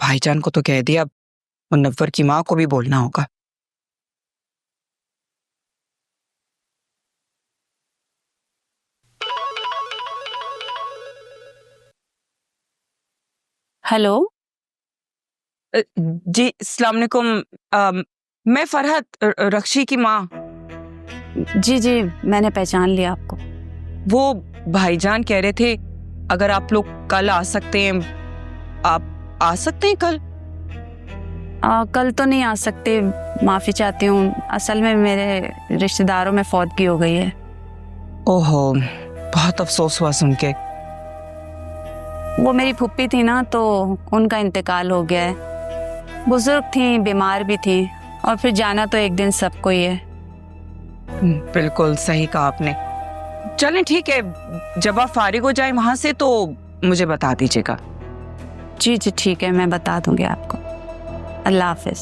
भाईजान को तो कह दिया, मुनव्वर की माँ को भी बोलना होगा। हेलो। जी अस्सलाम वालेकुम। मैं फरहत, रक्षी की माँ। जी जी, मैंने पहचान लिया आपको। वो भाईजान कह रहे थे अगर आप लोग कल आ सकते हैं। आप आ सकते हैं कल? कल तो नहीं आ सकते, माफ़ी चाहती हूँ। असल में मेरे रिश्तेदारों में फौतगी हो गई है। ओहो, बहुत अफसोस हुआ सुन के। वो मेरी फूफी थी ना, तो उनका इंतकाल हो गया है। बुजुर्ग थी, बीमार भी थी, और फिर जाना तो एक दिन सबको ही है। बिल्कुल सही कहा आपने। चलें ठीक है, जब आप फारिग हो जाए वहां से तो मुझे बता दीजिएगा। जी जी ठीक है, मैं बता दूंगी आपको। अल्लाह हाफिज।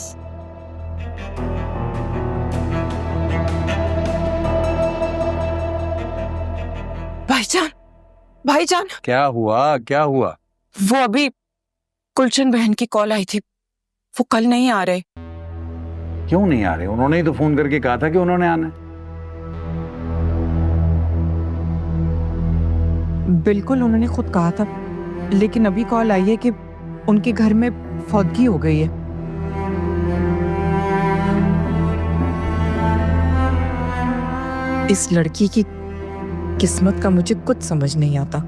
भाईजान, भाईजान। क्या हुआ, क्या हुआ? वो अभी गुलशन बहन की कॉल आई थी, वो कल नहीं आ रहे। क्यों नहीं आ रहे? उन्होंने ही तो फोन करके कहा था कि उन्होंने आना है। बिल्कुल उन्होंने खुद कहा था, लेकिन अभी कॉल आई है कि उनके घर में फौतगी हो गई है। इस लड़की की किस्मत का मुझे कुछ समझ नहीं आता।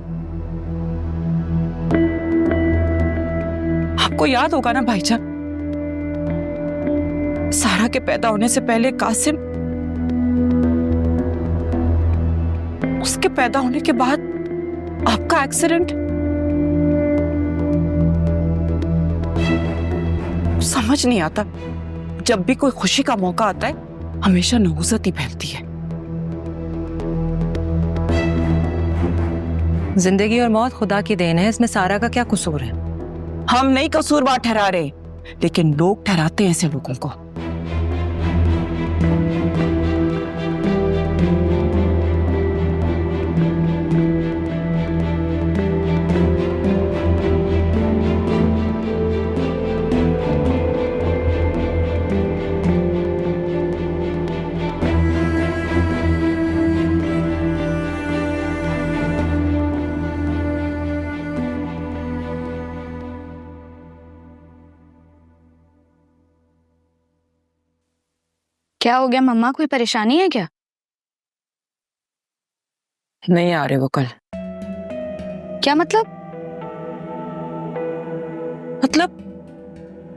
आपको याद होगा ना भाईजान, सारा के पैदा होने से पहले कासिम, उसके पैदा होने के बाद आपका एक्सीडेंट। समझ नहीं आता, जब भी कोई खुशी का मौका आता है हमेशा नहुसत ही फैलती है। जिंदगी और मौत खुदा की देन है, इसमें सारा का क्या कसूर है? हम नहीं कसूरवार ठहरा रहे, लेकिन लोग ठहराते हैं ऐसे लोगों को। क्या हो गया मम्मा, कोई परेशानी है क्या? नहीं आ रहे वो कल। क्या मतलब?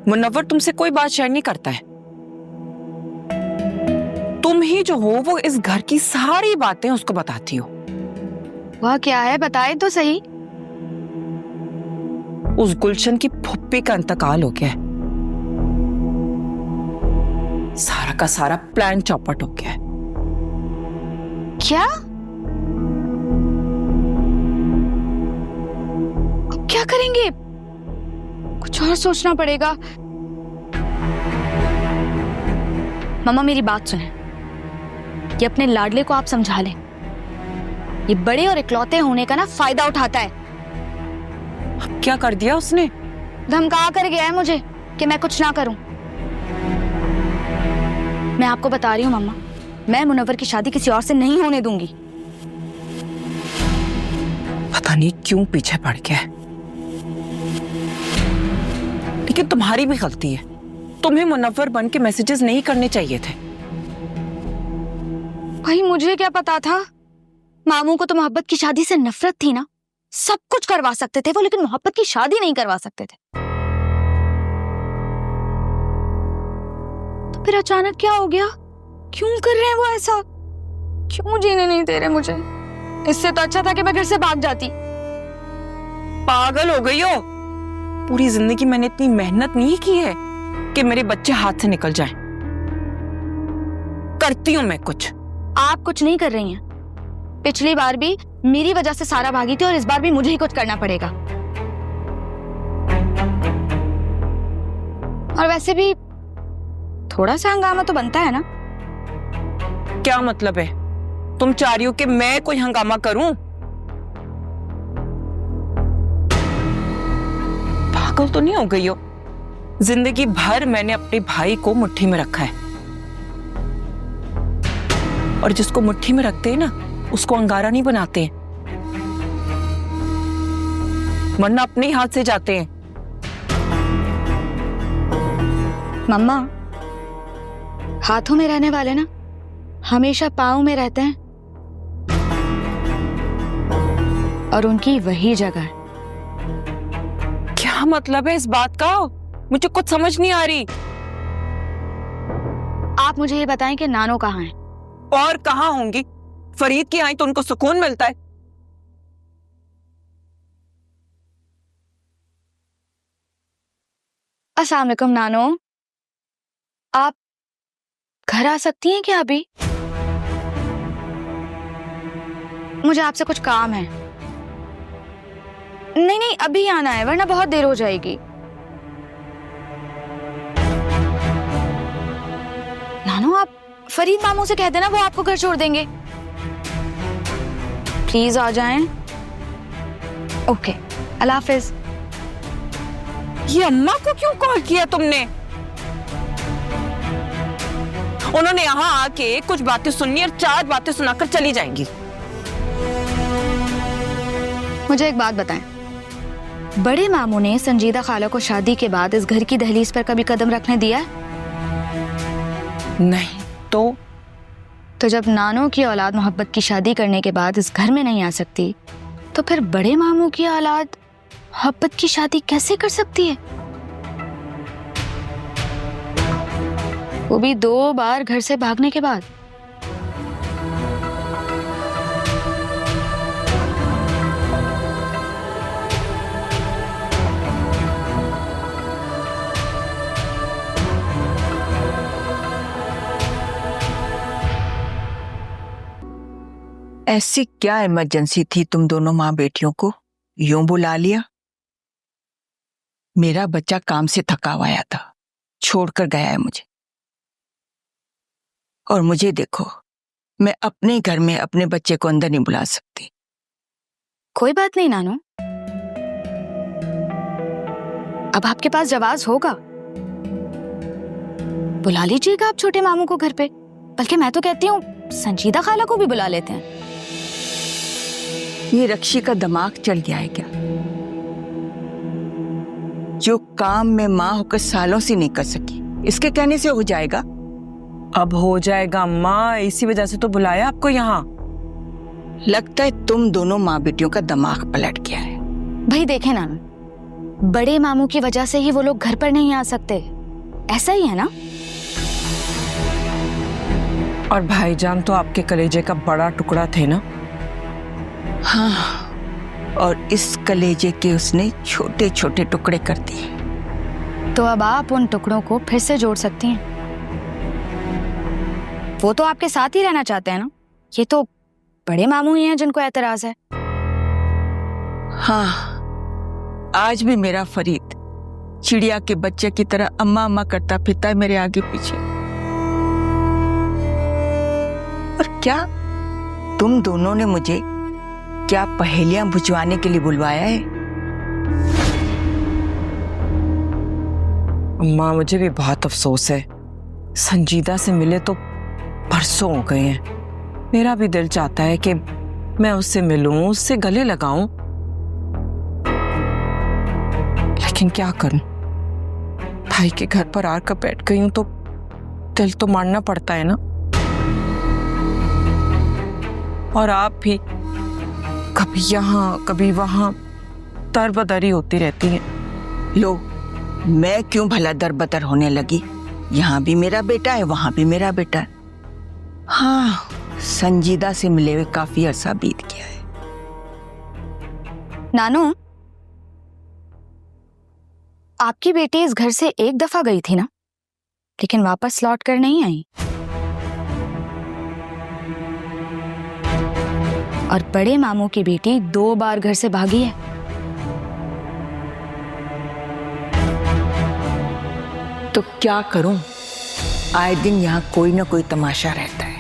मुनव्वर तुमसे कोई बात शेयर नहीं करता है। तुम ही जो हो वो इस घर की सारी बातें उसको बताती हो। वह क्या है, बताए तो सही। उस गुलशन की फुप्पी का इंतकाल हो गया है, सारा का सारा प्लान चौपट हो गया है। क्या? अब क्या करेंगे? कुछ और सोचना पड़ेगा। मम्मा मेरी बात सुने, ये अपने लाडले को आप समझा लें। ये बड़े और इकलौते होने का ना फायदा उठाता है। अब क्या कर दिया उसने? धमका कर गया है मुझे कि मैं कुछ ना करूं। मैं आपको बता रही हूँ मम्मा, मैं मुनव्वर की शादी किसी और से नहीं होने दूंगी। पता नहीं क्यों पीछे पड़ गया है, लेकिन तुम्हारी भी गलती है। तुम्हें मुनव्वर बन के मैसेजेस नहीं करने चाहिए थे। भाई मुझे क्या पता था, मामू को तो मोहब्बत की शादी से नफरत थी ना। सब कुछ करवा सकते थे वो, लेकिन मोहब्बत की शादी नहीं करवा सकते थे। तो फिर अचानक क्या हो गया? क्यों कर रहे हैं वो ऐसा? क्यों जीने नहीं दे रहे मुझे? इससे तो अच्छा था कि मैं घर से भाग जाती। पागल हो गई हो? पूरी जिंदगी मैंने इतनी मेहनत नहीं की है कि मेरे बच्चे हाथ से निकल जाएं। करती हूं मैं कुछ। आप कुछ नहीं कर रही हैं। पिछली बार भी मेरी वजह से सारा भागी थी, और इस बार भी मुझे ही कुछ करना पड़ेगा। और वैसे भी थोड़ा सा हंगामा तो बनता है ना। क्या मतलब है? तुम चाह रही हो कि मैं कोई हंगामा करूं? पागल तो नहीं हो गई हो? जिंदगी भर मैंने अपने भाई को मुट्ठी में रखा है, और जिसको मुट्ठी में रखते हैं ना, उसको अंगारा नहीं बनाते हैं, वरना अपने ही हाथ से जाते हैं। मम्मा, हाथों में रहने वाले ना हमेशा पाँव में रहते हैं, और उनकी वही जगह है। क्या मतलब है इस बात का? मुझे कुछ समझ नहीं आ रही। आप मुझे ये बताएं कि नानो कहाँ है? और कहाँ होंगी? फरीद की आई तो उनको सुकून मिलता है। अस्सलाम वालेकुम नानो, आप घर आ सकती हैं क्या अभी? मुझे आपसे कुछ काम है। नहीं नहीं, अभी आना है वरना बहुत देर हो जाएगी। नानो, आप फरीद मामू से कह देना, वो आपको घर छोड़ देंगे। प्लीज आ जाएं। ओके, अल्लाह हाफिज। ये अम्मा को क्यों कॉल किया तुमने? उन्होंने यहाँ आके कुछ बातें सुननी और 4 बातें सुनाकर चली जाएंगी। मुझे एक बात बताएं, बड़े मामू ने संजीदा खाला को शादी के बाद इस घर की दहलीज पर कभी कदम रखने दिया? नहीं तो जब नानो की औलाद मोहब्बत की शादी करने के बाद इस घर में नहीं आ सकती, तो फिर बड़े मामू की औलाद मोहब्बत की शादी कैसे कर सकती है? वो भी 2 बार घर से भागने के बाद। ऐसी क्या इमरजेंसी थी तुम दोनों माँ बेटियों को यूं बुला लिया? मेरा बच्चा काम से थका हुआ आया था, छोड़कर गया है मुझे। और मुझे देखो, मैं अपने घर में अपने बच्चे को अंदर नहीं बुला सकती। कोई बात नहीं नानो, अब आपके पास जवाब होगा, बुला लीजिएगा आप छोटे मामू को घर पे। बल्कि मैं तो कहती हूँ संजीदा खाला को भी बुला लेते हैं। ये रक्षी का दिमाग चल गया है क्या? जो काम में माँ होकर सालों से नहीं कर सकी, इसके कहने से हो जाएगा? अब हो जाएगा अम्मा, इसी वजह से तो बुलाया आपको यहाँ। लगता है तुम दोनों माँ बेटियों का दिमाग पलट गया है। भाई देखे नानो, बड़े मामू की वजह से ही वो लोग घर पर नहीं आ सकते, ऐसा ही है ना? और भाईजान तो आपके कलेजे का बड़ा टुकड़ा थे ना? हाँ, और इस कलेजे के उसने छोटे छोटे टुकड़े कर दिए। तो अब आप उन टुकड़ों को फिर से जोड़ सकती हैं। वो तो आपके साथ ही रहना चाहते हैं ना? ये तो बड़े मामू ही हैं जिनको एतराज है। हाँ, आज भी मेरा फरीद चिड़िया के बच्चे की तरह अम्मा अम्मा करता फिरता है मेरे आगे पीछे। और क्या तुम दोनों ने मुझे क्या पहेलियां बुझवाने के लिए बुलवाया है? अम्मा, मुझे भी बहुत अफसोस है, संजीदा से मिले तो बरसों हो गए हैं। मेरा भी दिल चाहता है कि मैं उससे मिलूं, उससे गले लगाऊं, लेकिन क्या करूं, भाई के घर पर आकर बैठ गई हूं तो दिल तो मानना पड़ता है ना। और आप भी कभी यहाँ कभी वहां दरबदरी होती रहती हैं। लो, मैं क्यों भला दरबदर होने लगी? यहाँ भी मेरा बेटा है, वहां भी मेरा बेटा है। हाँ, संजीदा से मिले हुए काफी अरसा बीत गया है। नानू, आपकी बेटी इस घर से एक दफा गई थी ना, लेकिन वापस लौट कर नहीं आई। और बड़े मामू की बेटी 2 बार घर से भागी है। तो क्या करूं, आए दिन यहाँ कोई ना कोई तमाशा रहता है।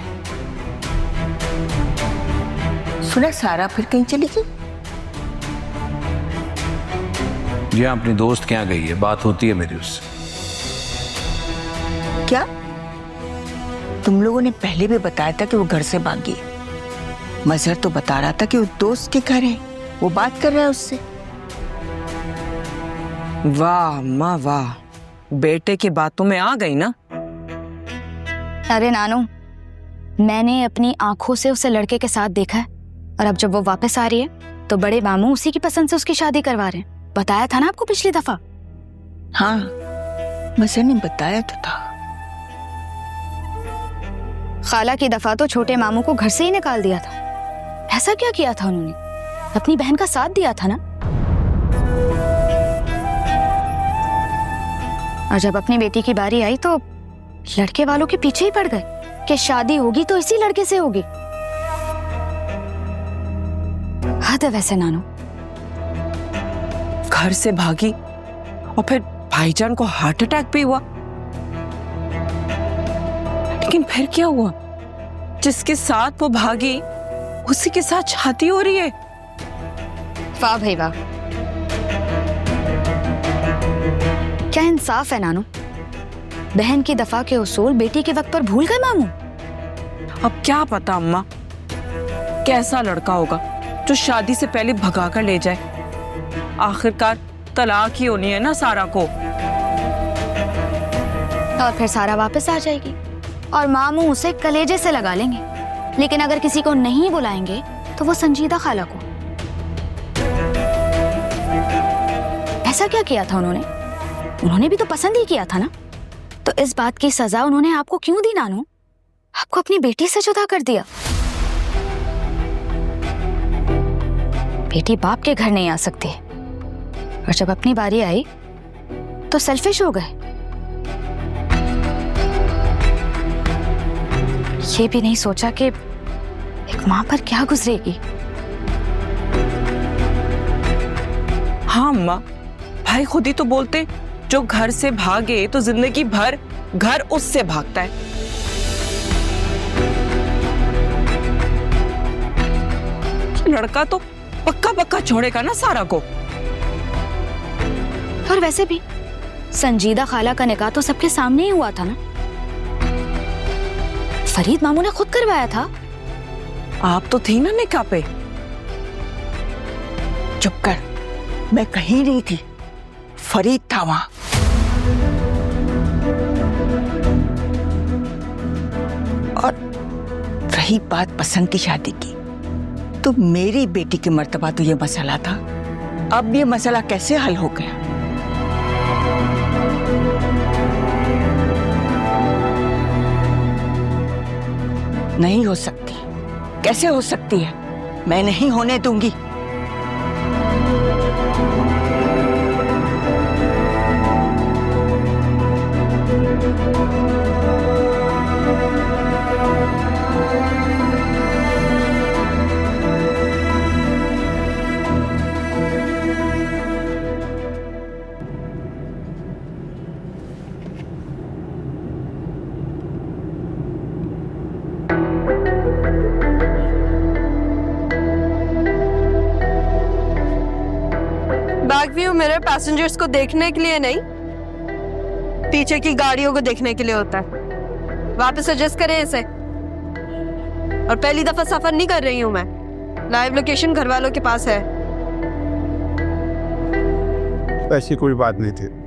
सुना सारा फिर कहीं चली गई? जी हाँ, अपनी दोस्त के यहाँ गई है, बात होती है मेरी उससे। क्या? तुम लोगों ने पहले भी बताया था कि वो घर से भागी। मजहर तो बता रहा था कि वो दोस्त के घर है, वो बात कर रहा है उससे। वाह अम्मा वाह, बेटे की बातों में आ गई ना। अरे नानू, मैंने अपनी आंखों से उसे लड़के के साथ देखा है, और अब जब वो वापस आ रही है तो बड़े मामू उसी की पसंद से उसकी शादी करवा रहे हैं। बताया था ना आपको पिछली दफा। हाँ, मजहर ने बताया तो था। खाला की दफा तो छोटे मामू को घर से ही निकाल दिया था। ऐसा क्या किया था उन्होंने? अपनी बहन का साथ दिया था ना। और जब अपनी बेटी की बारी आई तो लड़के वालों के पीछे ही पड़ गए कि शादी होगी तो इसी लड़के से होगी। हद है वैसे नानू। घर से भागी और फिर भाईजान को हार्ट अटैक भी हुआ। लेकिन फिर क्या हुआ? जिसके साथ वो भागी उसी के साथ शादी हो रही है। वाह भाई वाह, क्या इंसाफ है नानू। बहन की दफा के उसूल बेटी के वक्त पर भूल गए मामू। अब क्या पता अम्मा, कैसा लड़का होगा जो शादी से पहले भगा कर ले जाए। आखिरकार तलाक ही होनी है ना सारा को। और फिर सारा वापस आ जाएगी और मामू उसे कलेजे से लगा लेंगे। लेकिन अगर किसी को नहीं बुलाएंगे तो वो संजीदा खाला को। ऐसा क्या किया था उन्होंने? उन्होंने भी तो पसंद ही किया था ना। तो इस बात की सजा उन्होंने आपको क्यों दी नानू? आपको अपनी बेटी से जुदा कर दिया। बेटी बाप के घर नहीं आ सकती, और जब अपनी बारी आई तो सेल्फिश हो गए। ये भी नहीं सोचा कि एक मां पर क्या गुजरेगी। हाँ अम्मा, भाई खुद ही तो बोलते, जो घर से भागे तो जिंदगी भर घर उससे भागता है। लड़का तो पक्का पक्का छोड़ेगा ना सारा को। और वैसे भी संजीदा खाला का निकाह तो सबके सामने ही हुआ था ना। फरीद मामू ने खुद करवाया था। आप तो थी ना निकाह पे। चुप कर, मैं कहीं नहीं थी, फरीद था वहां। और रही बात पसंद की शादी की, तो मेरी बेटी की मर्तबा तो ये मसला था। अब ये मसला कैसे हल हो गया? नहीं हो सकती। कैसे हो सकती है? मैं नहीं होने दूंगी। बैक व्यू मिरर पैसेंजर्स को देखने के लिए नहीं, पीछे की गाड़ियों को देखने के लिए होता है। वापस एडजस्ट करें इसे। और पहली दफा सफर नहीं कर रही हूं मैं। लाइव लोकेशन घर वालों के पास है। ऐसी कोई बात नहीं थी।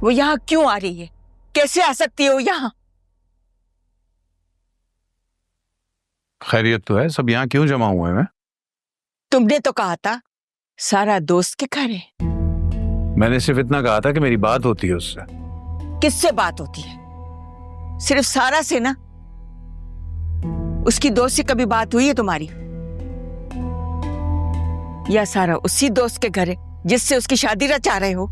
वो यहाँ क्यों आ रही है? कैसे आ सकती है वो यहाँ? खैरियत तो है, सब यहाँ क्यों जमा हुए हैं? तुमने तो कहा था सारा दोस्त के घर है। मैंने सिर्फ इतना कहा था कि मेरी बात होती है उससे। किससे बात होती है? सिर्फ सारा से ना? उसकी दोस्त से कभी बात हुई है तुम्हारी? या सारा उसी दोस्त के घर है जिससे उसकी शादी रचा रहे हो?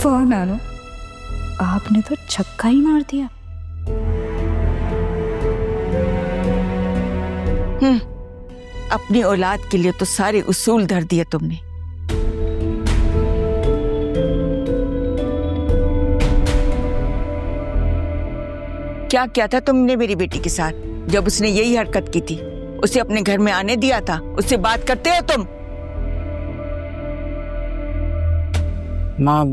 नानो, आपने तो छक्का ही मार दिया। अपनी औलाद के लिए तो सारे उसूल धर दिए तुमने। क्या किया था तुमने मेरी बेटी के साथ जब उसने यही हरकत की थी? उसे अपने घर में आने दिया था? उससे बात करते हो तुम? माँ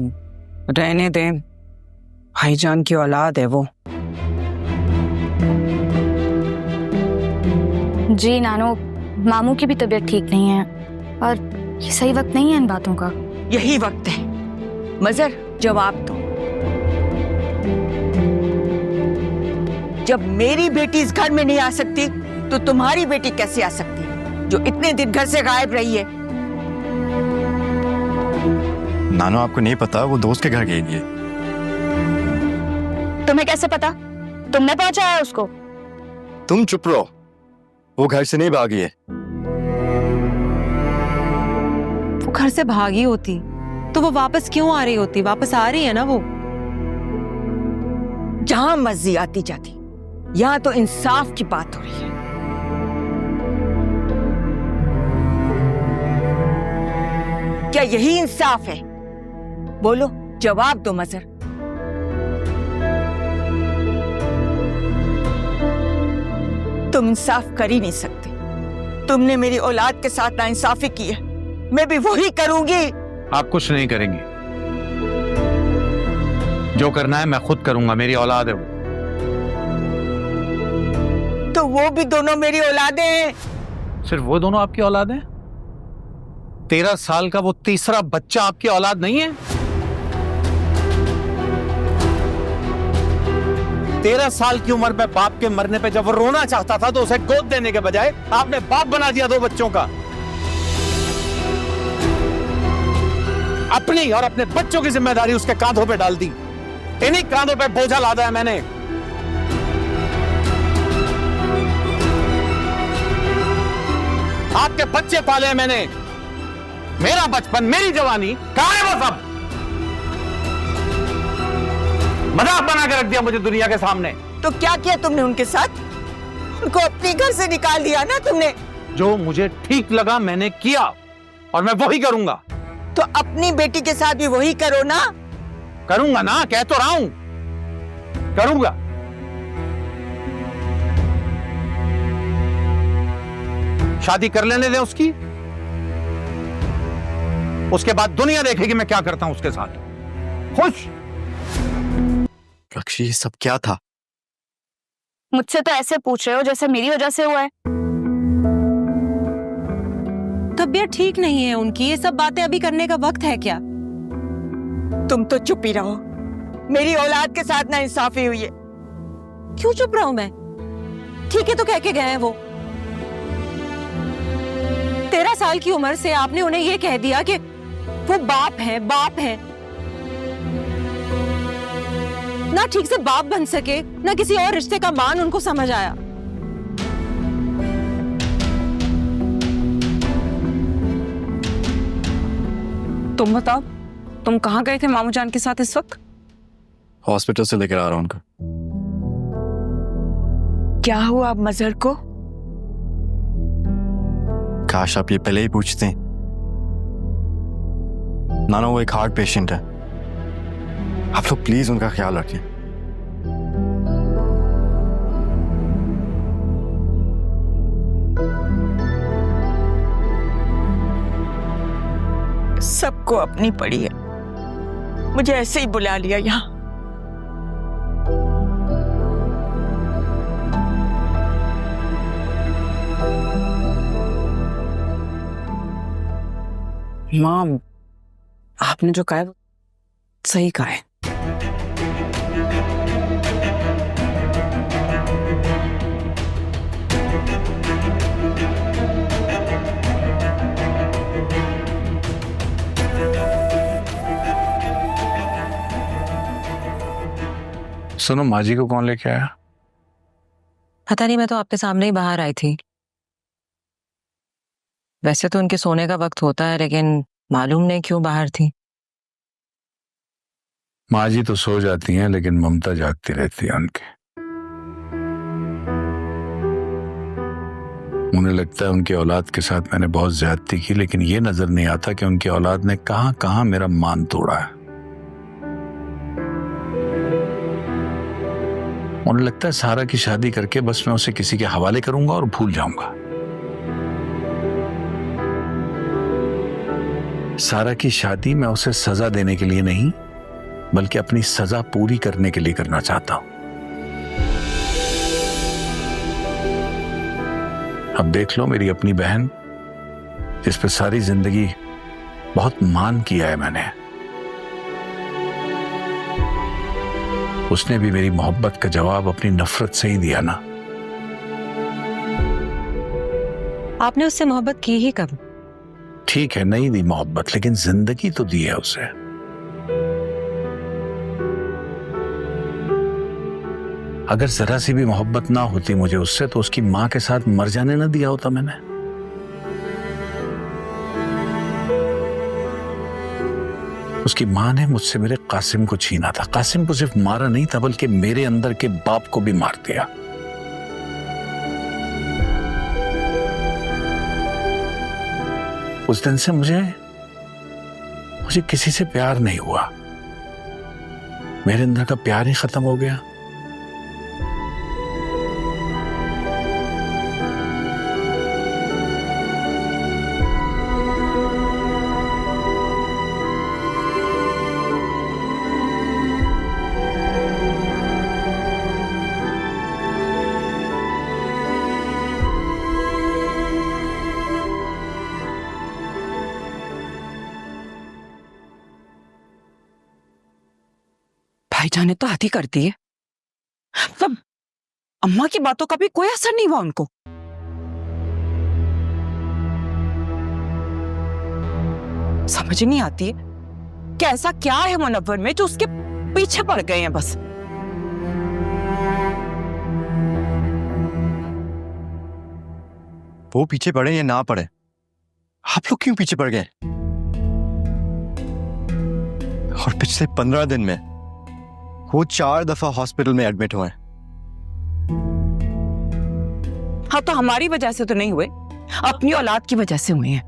रहने दे, भाईजान की औलाद है वो। जी नानू, मामू की भी तबीयत ठीक नहीं है और ये सही वक्त नहीं है इन बातों का। यही वक्त है। मजर, जवाब दो। जब मेरी बेटी इस घर में नहीं आ सकती तो तुम्हारी बेटी कैसे आ सकती है जो इतने दिन घर से गायब रही है? नानो, आपको नहीं पता, वो दोस्त के घर गई है। तुम्हें कैसे पता? तुमने पहुंचाया उसको? तुम चुप रहो, वो घर से नहीं भागी है। वो घर से भागी होती तो वो वापस क्यों आ रही होती? वापस आ रही है ना वो। जहां मर्जी आती जाती, यहां तो इंसाफ की बात हो रही है। क्या यही इंसाफ है? बोलो, जवाब दो मजर। तुम इंसाफ कर ही नहीं सकते। तुमने मेरी औलाद के साथ नाइंसाफी की है, मैं भी वही करूंगी। आप कुछ नहीं करेंगी, जो करना है मैं खुद करूंगा, मेरी औलाद है वो। तो वो भी दोनों मेरी औलादें हैं। सिर्फ वो दोनों आपकी औलाद हैं? 13 साल का वो तीसरा बच्चा आपकी औलाद नहीं है? 13 साल की उम्र में बाप के मरने पे जब वो रोना चाहता था तो उसे गोद देने के बजाय आपने बाप बना दिया 2 बच्चों का। अपनी और अपने बच्चों की जिम्मेदारी उसके कांधों पे डाल दी। इन्हीं कांधों पे बोझा लादा है मैंने। आपके बच्चे पाले हैं मैंने। मेरा बचपन, मेरी जवानी कहां है वो सब? मजाक बना के रख दिया मुझे दुनिया के सामने। तो क्या किया तुमने उनके साथ? उनको अपने घर से निकाल दिया ना तुमने। जो मुझे ठीक लगा मैंने किया और मैं वही करूंगा। तो अपनी बेटी के साथ भी वही करो ना। करूंगा ना, कह तो रहा हूं, करूंगा। शादी कर लेने दें उसकी, उसके बाद दुनिया देखेगी मैं क्या करता हूं उसके साथ। खुश। रक्षी, ये सब क्या था? मुझसे तो ऐसे पूछ रहे हो जैसे मेरी वजह से हुआ है। तबीयत ठीक नहीं है उनकी, ये सब बातें अभी करने का वक्त है क्या? तुम तो चुप ही रहो। मेरी औलाद के साथ नाइंसाफी हुई है। क्यों चुप रहूं मैं? ठीक है तो कह के गए हैं वो। 13 साल की उम्र से आपने उन्हें ये कह दिया कि वो बाप है, बाप है। ना ठीक से बाप बन सके, ना किसी और रिश्ते का मान उनको समझ आया। तुम बताओ, तुम कहाँ गए थे मामू जान के साथ इस वक्त? हॉस्पिटल से लेकर आ रहा हूं उनको। क्या हुआ अब मजहर को? काश आप ये पहले ही पूछते। नाना, वो एक हार्ट पेशेंट है। आप लोग प्लीज उनका ख्याल रखिए। सबको अपनी पड़ी है, मुझे ऐसे ही बुला लिया यहाँ। माँ, आपने जो कहा है वो सही कहा है। सुनो, माँ जी को कौन लेके आया? पता नहीं, मैं तो आपके सामने ही बाहर आई थी। वैसे तो उनके सोने का वक्त होता है, लेकिन मालूम नहीं क्यों बाहर थी। माँ जी तो सो जाती हैं लेकिन ममता जागती रहती है उनके। उन्हें लगता है उनकी औलाद के साथ मैंने बहुत ज्यादती की, लेकिन ये नजर नहीं आता कि उनकी औलाद ने कहां कहां मेरा मान तोड़ा है। उन्हें लगता है सारा की शादी करके बस मैं उसे किसी के हवाले करूंगा और भूल जाऊंगा। सारा की शादी मैं उसे सजा देने के लिए नहीं, बल्कि अपनी सजा पूरी करने के लिए करना चाहता हूं। अब देख लो मेरी अपनी बहन, जिस पर सारी जिंदगी बहुत मान किया है मैंने, उसने भी मेरी मोहब्बत का जवाब अपनी नफरत से ही दिया ना। आपने उससे मोहब्बत की ही कब? ठीक है, नहीं दी मोहब्बत, लेकिन जिंदगी तो दी है उसे। अगर जरा सी भी मोहब्बत ना होती मुझे उससे, तो उसकी मां के साथ मर जाने ना दिया होता मैंने। उसकी मां ने मुझसे मेरे कासिम को छीना था। कासिम को सिर्फ मारा नहीं था, बल्कि मेरे अंदर के बाप को भी मार दिया। उस दिन से मुझे किसी से प्यार नहीं हुआ। मेरे अंदर का प्यार ही खत्म हो गया। भाईजान ने तो हद ही कर दी है। मतलब अम्मा की बातों का भी कोई असर नहीं हुआ उनको। समझ नहीं आती है कि ऐसा क्या है मुनव्वर में जो उसके पीछे पड़ गए हैं बस। वो पीछे पड़े या ना पड़े, आप लोग क्यों पीछे पड़ गए? और पिछले 15 दिन में वो 4 दफा हॉस्पिटल में एडमिट हुए। हाँ, तो हमारी वजह से तो नहीं हुए, अपनी औलाद की वजह से हुए हैं।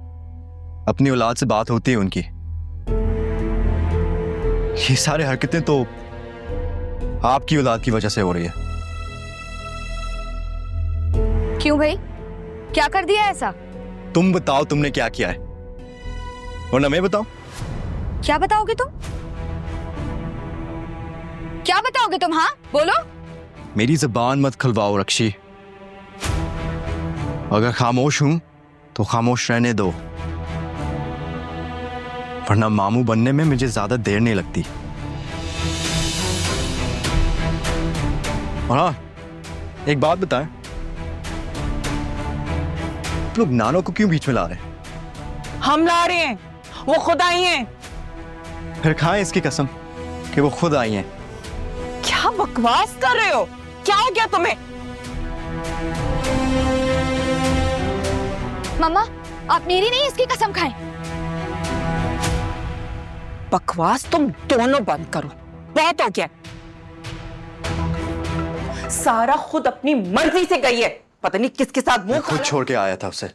अपनी औलाद से बात होती है उनकी। ये सारी हरकतें तो आपकी औलाद की वजह से हो रही है। क्यों भाई, क्या कर दिया ऐसा? तुम बताओ तुमने क्या किया है, वरना मैं बताऊं? क्या बताओगे तुम? क्या बताओगे तुम? हाँ बोलो। मेरी जुबान मत खुलवाओ रक्षी। अगर खामोश हूं तो खामोश रहने दो, वरना मामू बनने में मुझे ज्यादा देर नहीं लगती। और हाँ, एक बात बताएं, लोग नानो को क्यों बीच में ला रहे हैं? हम ला रहे हैं, वो खुद आई हैं। फिर खाएं इसकी कसम कि वो खुद आई हैं। क्या बकवास कर रहे हो? क्या हो गया तुम्हें? मम्मा, आप मेरी नहीं इसकी कसम खाएं। बकवास तुम दोनों बंद करो, बहुत हो गया। सारा खुद अपनी मर्जी से गई है, पता नहीं किसके साथ मुंह खुद छोड़ के आया था उसे।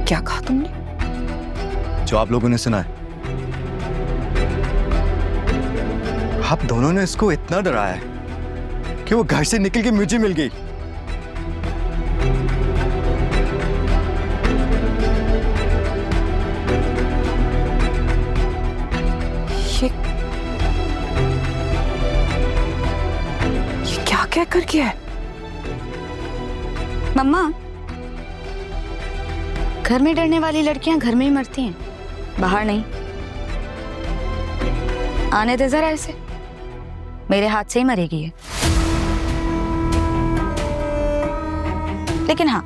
क्या कहा तुमने? जो आप लोगों ने सुना है। आप दोनों ने इसको इतना डराया है कि वो घर से निकल के मुझे मिल गई। ये क्या कह कर किया है? मम्मा, घर में डरने वाली लड़कियां घर में ही मरती हैं, बाहर नहीं। आने दे जरा इसे, मेरे हाथ से ही मरेगी ये। लेकिन हाँ,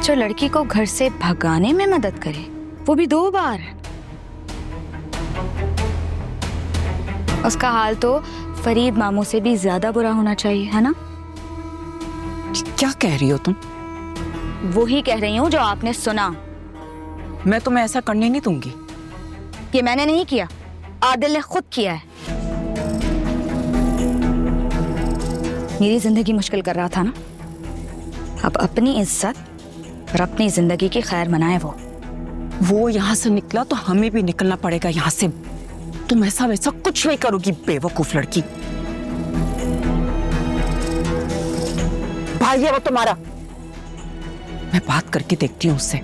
जो लड़की को घर से भगाने में मदद करे, वो भी 2 बार, उसका हाल तो फरीद मामू से भी ज्यादा बुरा होना चाहिए, है ना? क्या कह रही हो तुम? वो ही कह रही हूँ जो आपने सुना। मैं तुम्हें ऐसा करने नहीं दूंगी। ये मैंने नहीं किया, आदिल ने खुद किया है। मेरी जिंदगी मुश्किल कर रहा था ना, अब अपनी इज्जत और अपनी जिंदगी की खैर मनाए वो। वो यहाँ से निकला तो हमें भी निकलना पड़ेगा यहाँ से। तुम ऐसा वैसा कुछ नहीं करोगी बेवकूफ लड़की। भाई है वो तुम्हारा, मैं बात करके देखती हूँ उससे।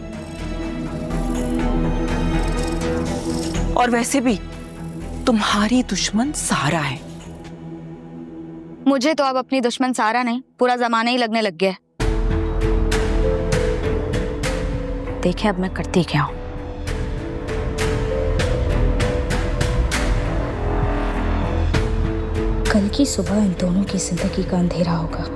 और वैसे भी तुम्हारी दुश्मन सारा है। मुझे तो अब अपनी दुश्मन सारा नहीं, पूरा जमाना ही लगने लग गया है। देखे अब मैं करती क्या हूं। कल की सुबह इन दोनों की जिंदगी का अंधेरा होगा।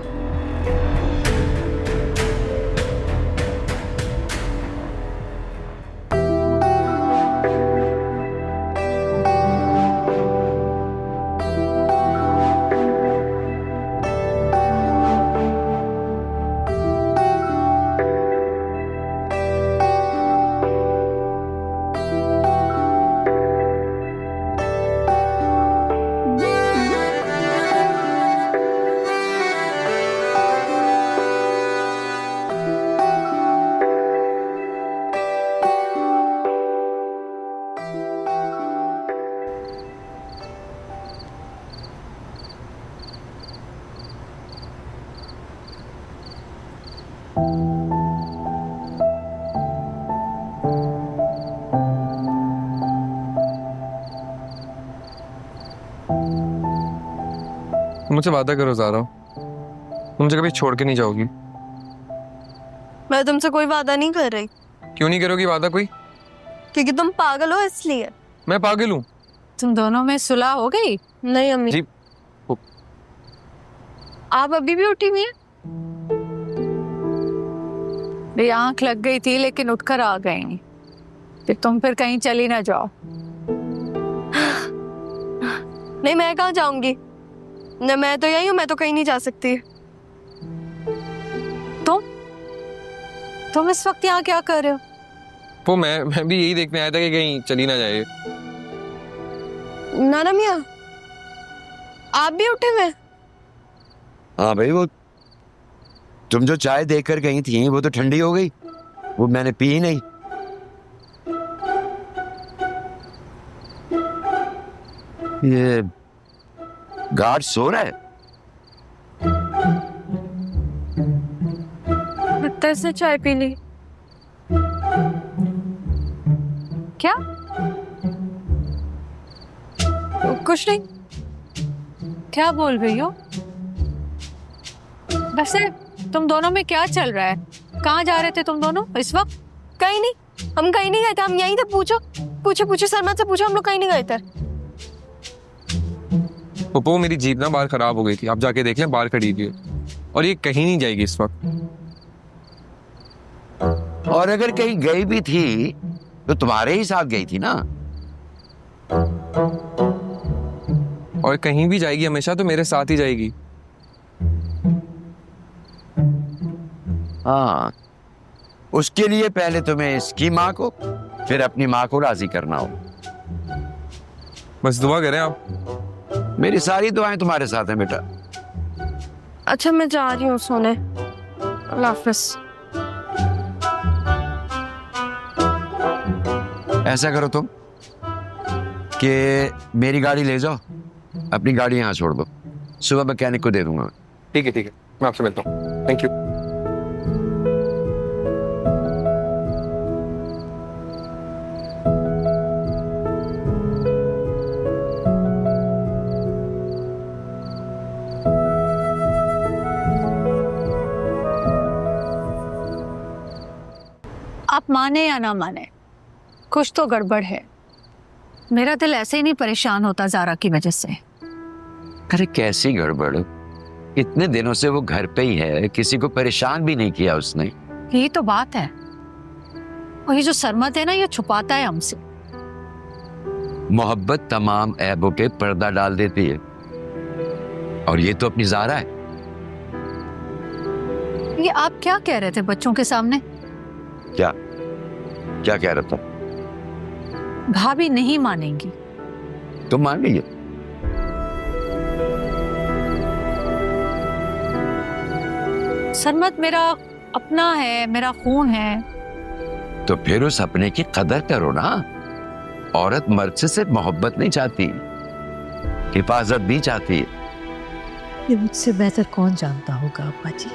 मुझसे वादा करो ज़ारा, मुझे कभी छोड़ के नहीं जाओगी। मैं तुमसे कोई वादा नहीं कर रही। क्यों नहीं करोगी वादा कोई? क्योंकि तुम पागल हो इसलिए। मैं पागल हूँ? तुम दोनों में सुलह हो गई? नहीं अम्मी जी। आप अभी भी उठी हुई हैं? मेरी आंख लग गई थी लेकिन उठकर आ गई कि तुम फिर कहीं चली ना जाओ। नहीं मैं कहाँ जाऊंगी, न मैं तो यही हूँ, मैं तो कहीं नहीं जा सकती। तुम इस वक्त यहाँ क्या कर रहे हो? वो मैं भी यही देखने आया था कि कहीं चली ना जाए। नाना मियाँ आप भी उठे हुए? हाँ भाई, वो तुम जो चाय देकर गई थी वो तो ठंडी हो गई, वो मैंने पी ही नहीं। ये गार्ड सो रहा है। बदतर से चाय पी ली क्या? कुछ नहीं। क्या बोल रही हो? वैसे तुम दोनों में क्या चल रहा है? कहाँ जा रहे थे तुम दोनों इस वक्त? कहीं नहीं, हम कहीं नहीं गए थे, हम यहीं थे। पूछो पूछो पूछो सलमान से पूछो, हम लोग कहीं नहीं गए थे। पप्पू मेरी जीप ना बाहर खराब हो गई थी, आप जाके देख लें, बाहर खड़ी थी और ये कहीं नहीं जाएगी इस वक्त। और अगर कहीं गई भी थी तो तुम्हारे ही साथ गई थी ना। और कहीं भी जाएगी हमेशा तो मेरे साथ ही जाएगी। हाँ, उसके लिए पहले तुम्हें इसकी माँ को फिर अपनी माँ को राजी करना हो। बस दुआ करें आप। मेरी सारी दुआएं तुम्हारे साथ हैं बेटा। अच्छा मैं जा रही हूँ सोने, अल्लाह हाफिज। ऐसा करो तुम कि मेरी गाड़ी ले जाओ, अपनी गाड़ी यहाँ छोड़ दो, सुबह मैकेनिक को दे दूंगा। ठीक है, मैं आपसे मिलता हूँ। Thank you. आप माने या ना माने, कुछ तो गड़बड़ है। मेरा दिल ऐसे ही नहीं परेशान होता ज़ारा की वजह से। अरे कैसी गड़बड़? इतने दिनों से वो घर पे ही है, किसी को परेशान भी नहीं किया उसने। यही तो बात है। और ये जो सरमद है ना, ये छुपाता है हमसे। मोहब्बत तमाम ऐबों के पर्दा डाल देती है, और ये तो अपनी ज़ारा है। ये आप क्या कह रहे थे बच्चों के सामने? क्या कह रहा था? भाभी नहीं मानेंगी। तुम मान गई? सरमद मेरा अपना है, मेरा खून है। तो फिर उस अपने की कदर करो ना। औरत मर्द से सिर्फ मोहब्बत नहीं चाहती, हिफाजत भी चाहती है। ये मुझसे बेहतर कौन जानता होगा अब्बा जी।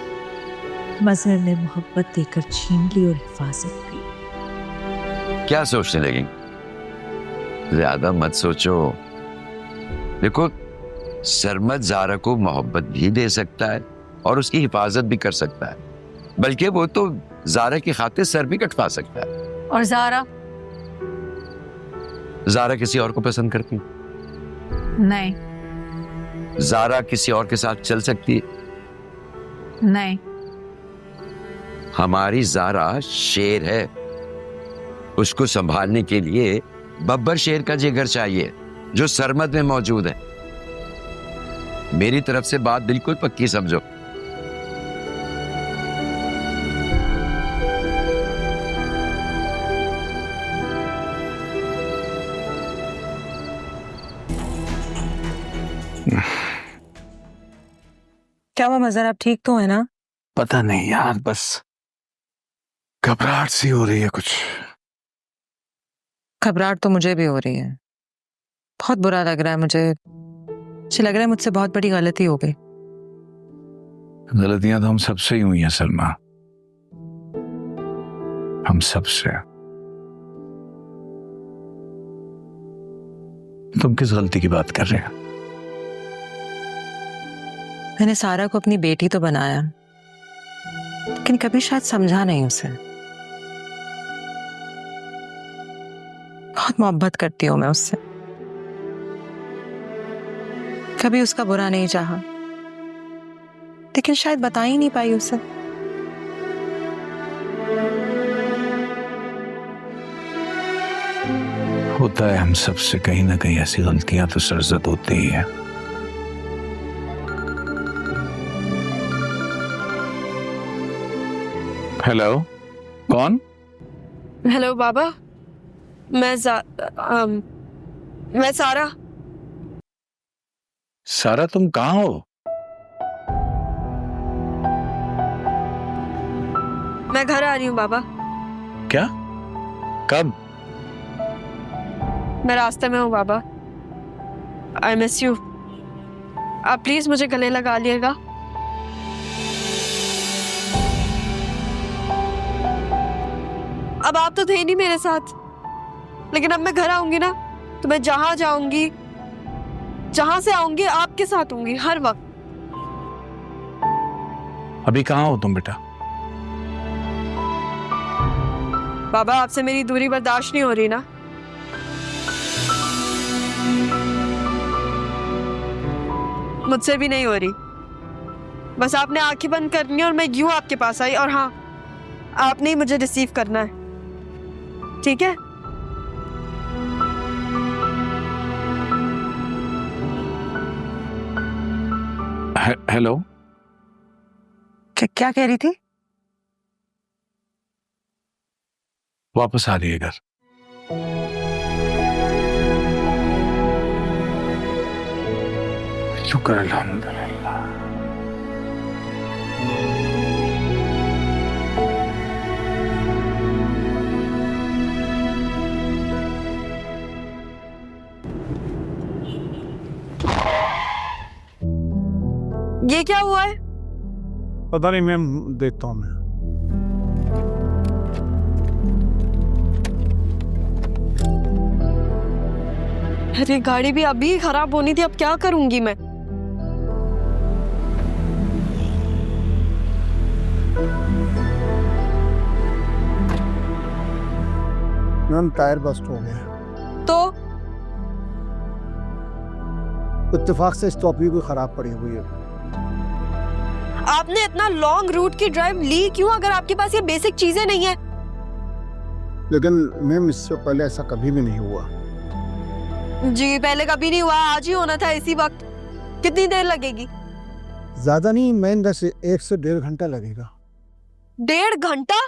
मजहर ने मोहब्बत देकर छीन ली और हिफाजत भी। क्या सोचने लगी? ज्यादा मत सोचो। देखो, सरमद ज़ारा को मोहब्बत भी दे सकता है और उसकी हिफाजत भी कर सकता है, बल्कि वो तो ज़ारा की खातिर सर भी कटवा सकता है। और ज़ारा? ज़ारा किसी और को पसंद करती है? नहीं। ज़ारा किसी और के साथ चल सकती है? नहीं। हमारी ज़ारा शेर है, उसको संभालने के लिए बब्बर शेर का जिगर चाहिए जो सरमद में मौजूद है। मेरी तरफ से बात बिल्कुल पक्की समझो। क्या हुआ मजहर, आप ठीक तो है ना? पता नहीं यार, बस घबराहट सी हो रही है कुछ। घबराहट तो मुझे भी हो रही है, बहुत बुरा लग रहा है मुझे लग रहा है मुझसे बहुत बड़ी गलती हो गई। गलतियां तो हम सबसे ही हुई हैं सलमा, हम सबसे। तुम किस गलती की बात कर रहे हो? मैंने सारा को अपनी बेटी तो बनाया, लेकिन कभी शायद समझा नहीं उसे। बहुत मोहब्बत करती हूं मैं उससे, कभी उसका बुरा नहीं चाहा, लेकिन शायद बता ही नहीं पाई उसे। होता है हम सबसे कहीं ना कहीं ऐसी गलतियां तो सरजद होती ही है। हेलो, कौन? हेलो बाबा, मैं सारा। सारा, तुम कहाँ हो? मैं घर आ रही हूँ बाबा। क्या? कब? मैं रास्ते में हूँ बाबा। I miss you. आप प्लीज मुझे गले लगा लिएगा। अब आप तो थे ही नहीं मेरे साथ, लेकिन अब मैं घर आऊंगी ना, तो मैं जहां जाऊंगी, जहां से आऊंगी आपके साथ होंगी हर वक्त। अभी कहाँ हो तुम बेटा? बाबा, आपसे मेरी दूरी बर्दाश्त नहीं हो रही ना। मुझसे भी नहीं हो रही। बस आपने आंखें बंद करनी है और मैं यूं आपके पास आई, और हाँ, आपने ही मुझे रिसीव करना है, ठीक है? हेलो, क्या कह रही थी? वापस आ रही है घर? शुक्र अल्हम्दुलिल्लाह। ये क्या हुआ है? पता नहीं मैम, देखता हूँ मैं। अरे गाड़ी भी अभी खराब होनी थी, अब क्या करूंगी मैं? मैम टायर बस्ट हो गया। तो इत्तेफाक से स्टॉप भी खराब पड़ी हुई है। आपने इतना लॉन्ग रूट की ड्राइव ली क्यों, अगर आपके पास ये बेसिक चीजें नहीं है? लेकिन मैम इससे पहले ऐसा कभी भी नहीं हुआ। जी पहले कभी नहीं हुआ, आज ही होना था इसी वक्त। कितनी देर लगेगी? ज्यादा नहीं, मैं से 1 से 1.5 घंटा लगेगा। 1.5 घंटा?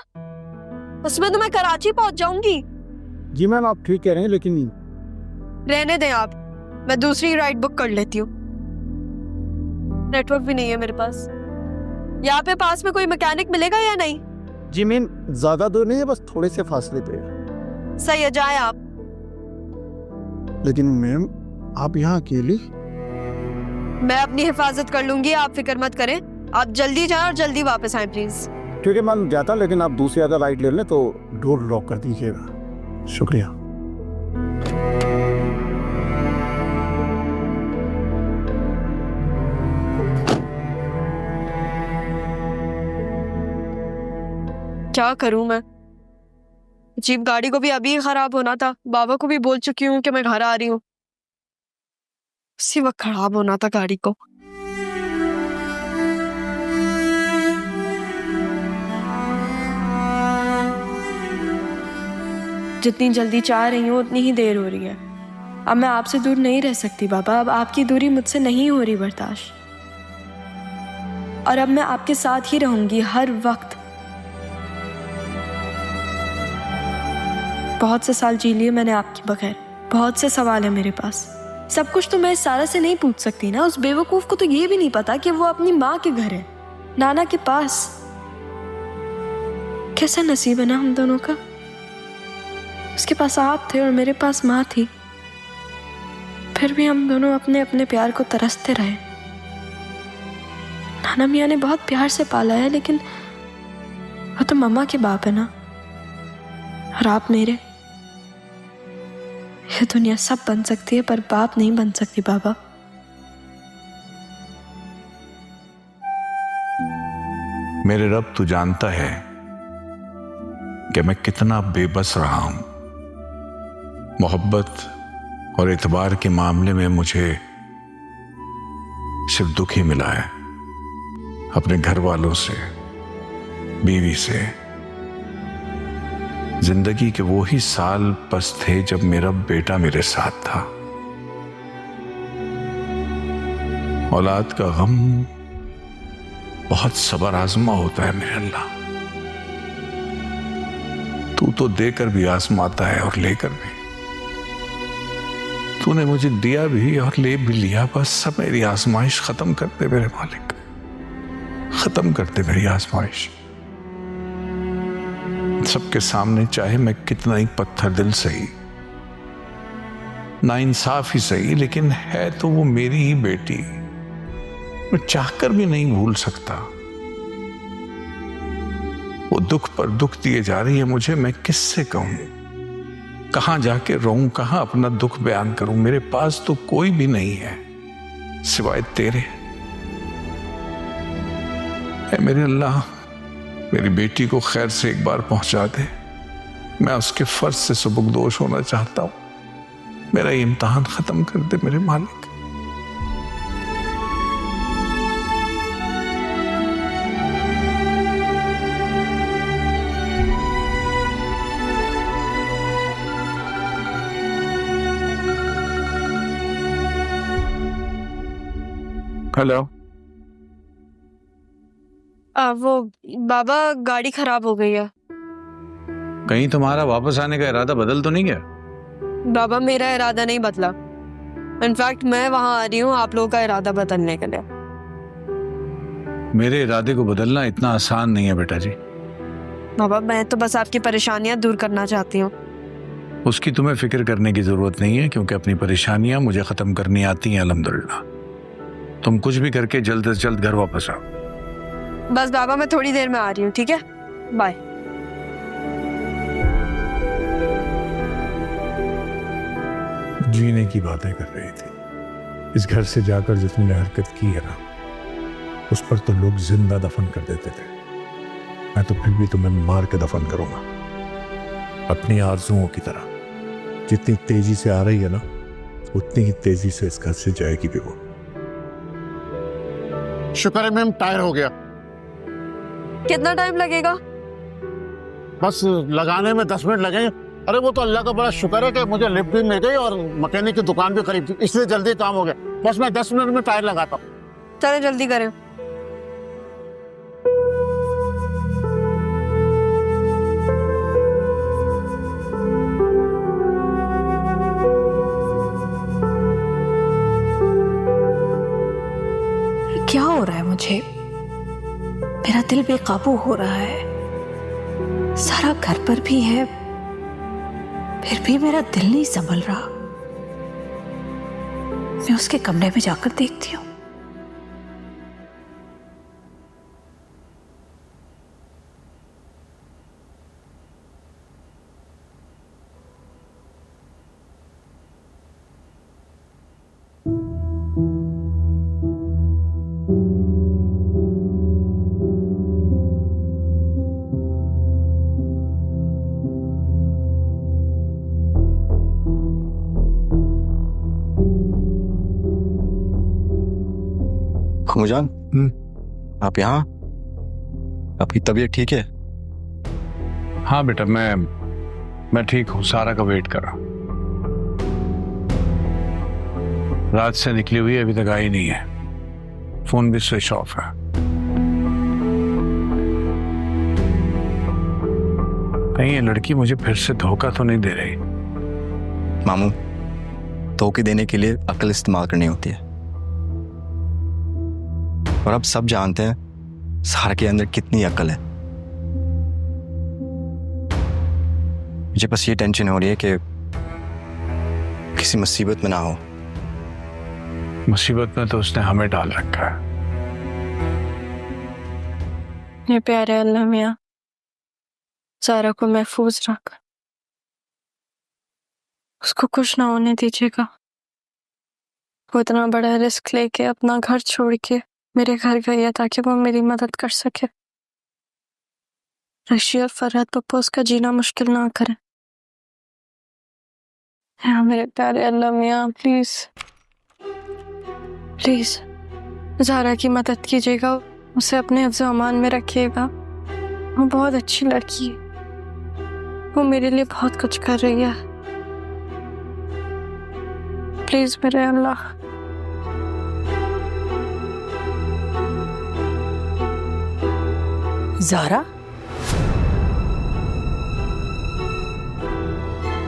उसमें तो मैं कराची पहुंच जाऊंगी। जी मैम, आप ठीक कह रहे हैं, लेकिन रहने दें आप, मैं दूसरी राइड बुक कर लेती हूँ। नेटवर्क भी नहीं है मेरे पास। यहाँ पे पास में कोई मैकेनिक मिलेगा या नहीं? जी मैम, ज्यादा दूर नहीं है, बस थोड़े से फासले पे है। सही है, जाए आप। लेकिन मैम आप यहाँ अकेली? मैं अपनी हिफाजत कर लूंगी, आप फिक्र मत करें। आप जल्दी जाएं और जल्दी वापस आए प्लीज। ठीक है मैम, जाता, लेकिन आप दूसरी अगर राइट ले लें तो डोर लॉक कर दीजिएगा। शुक्रिया। क्या करूं मैं? जीप गाड़ी को भी अभी खराब होना था। बाबा को भी बोल चुकी हूँ कि मैं घर आ रही हूँ। उसी वक्त खराब होना था गाड़ी को। जितनी जल्दी चाह रही हूँ उतनी ही देर हो रही है। अब मैं आपसे दूर नहीं रह सकती बाबा। अब आपकी दूरी मुझसे नहीं हो रही बर्दाश्त। और अब मैं आपके साथ ही रहूंगी हर वक्त। बहुत से साल जी लिए मैंने आपके बगैर। बहुत से सवाल है मेरे पास। सब कुछ तो मैं सारा से नहीं पूछ सकती ना। उस बेवकूफ को तो ये भी नहीं पता कि वो अपनी माँ के घर है, नाना के पास। कैसा नसीब है ना हम दोनों का। उसके पास आप थे और मेरे पास माँ थी। फिर भी हम दोनों अपने अपने प्यार को तरसते रहे। नाना मियाँ ने बहुत प्यार से पाला है, लेकिन वो तो मम्मा के बाप है ना। और आप मेरे। ये दुनिया सब बन सकती है पर बाप नहीं बन सकती बाबा। मेरे रब, तू जानता है कि मैं कितना बेबस रहा हूं। मोहब्बत और एतबार के मामले में मुझे सिर्फ दुख ही मिला है। अपने घर वालों से, बीवी से। जिंदगी के वो ही साल बस थे जब मेरा बेटा मेरे साथ था। औलाद का गम बहुत सब्र आजमा होता है मेरे अल्लाह। तू तो देकर भी आजमाता है और लेकर भी। तूने मुझे दिया भी और ले भी लिया। बस सब मेरी आजमाइश खत्म कर दे मेरे मालिक, खत्म कर दे मेरी आजमाइश। सबके सामने चाहे मैं कितना ही पत्थर दिल सही, नाइंसाफ ही सही, लेकिन है तो वो मेरी ही बेटी। मैं चाहकर भी नहीं भूल सकता। वो दुख पर दुख दिए जा रही है मुझे। मैं किससे कहूं, कहां जाके रोऊं, कहां अपना दुख बयान करूं। मेरे पास तो कोई भी नहीं है सिवाय तेरे। ऐ मेरे अल्लाह, मेरी बेटी को खैर से एक बार पहुंचा दे। मैं उसके फर्ज से सुबुकदोश होना चाहता हूं। मेरा ये इम्तिहान खत्म कर दे मेरे मालिक। हेलो। वो बाबा, गाड़ी खराब हो गई है। कहीं तुम्हारा वापस आने का इरादा बदल तो नहीं गया? बाबा, मेरा इरादा नहीं बदला। इनफैक्ट मैं वहां आ रही हूँ आप लोगों का इरादा बदलने के लिए। मेरे इरादे को बदलना इतना आसान नहीं है बेटा जी। बाबा, मैं तो बस आपकी परेशानियां दूर करना चाहती हूँ। उसकी तुम्हें फिक्र करने की जरूरत नहीं है, क्योंकि अपनी परेशानियां मुझे खत्म करनी आती हैं अल्हम्दुलिल्लाह। तुम कुछ भी करके जल्द से जल्द घर वापस आओ। बस बाबा, मैं थोड़ी देर में आ रही हूँ, ठीक है? बाय। जीने की बातें कर रही थी। इस घर से जाकर जो तुमने हरकत की है ना, उस पर तो लोग जिंदा दफन कर देते थे। मैं तो फिर भी तुम्हें मार के दफन करूंगा, अपनी आरज़ुओं की तरह। जितनी तेजी से आ रही है ना, उतनी ही तेजी से इस घर से जाएगी भी वो। शुक्र है मैम, टायर हो गया। कितना टाइम लगेगा? बस लगाने में 10 मिनट लगे। अरे वो तो अल्लाह का बड़ा शुक्र है कि मुझे लिफ्ट भी मिल गई और मैकेनिक की दुकान भी करीब थी, इसलिए जल्दी काम हो गया। बस मैं 10 मिनट में टायर लगाता हूँ। चले जल्दी करें। क्या हो रहा है मुझे? मेरा दिल बेकाबू हो रहा है। सारा घर पर भी है, फिर भी मेरा दिल नहीं संभल रहा। मैं उसके कमरे में जाकर देखती हूँ। खुमजान, आप यहाँ? आपकी तबीयत ठीक है? हाँ बेटा, मैं ठीक हूँ। सारा का वेट कर रहा हूँ। रात से निकली हुई अभी तक आई नहीं है। फोन भी स्विच ऑफ है। कहीं ये लड़की मुझे फिर से धोखा तो नहीं दे रही? मामू, धोखे देने के लिए अक्ल इस्तेमाल करनी होती है, और अब सब जानते हैं सारा के अंदर कितनी अक्ल है। मुझे बस ये टेंशन हो रही है कि किसी मुसीबत में ना हो। मुसीबत में तो उसने हमें डाल रखा है। ये प्यारे अल्लाह मियाँ, सारा को महफूज रख, उसको कुछ ना होने दीजिएगा। वो इतना बड़ा रिस्क लेके अपना घर छोड़ के मेरे घर गई है ताकि वो मेरी मदद कर सके। रशी और फरहत पप्पा उसका जीना मुश्किल ना करें। हाँ मेरे प्यारे अल्लाह मियाँ, प्लीज प्लीज ज़ारा की मदद कीजिएगा, उसे अपने हिफ्ज़ अमान में रखिएगा। वो बहुत अच्छी लड़की है, वो मेरे लिए बहुत कुछ कर रही है। प्लीज मेरे अल्लाह। ज़ारा,